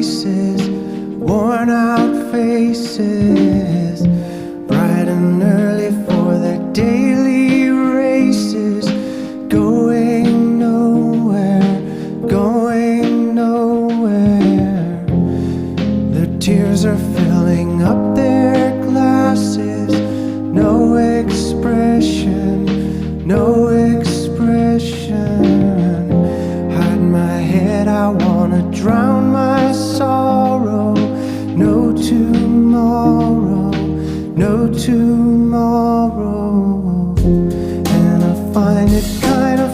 places, worn out faces, bright and early for their daily races, going nowhere, going nowhere. Their tears are filling up their glasses, no expression, no expression. Hide my head, I wanna drown my sorrow. No tomorrow, no tomorrow. And I find it kind of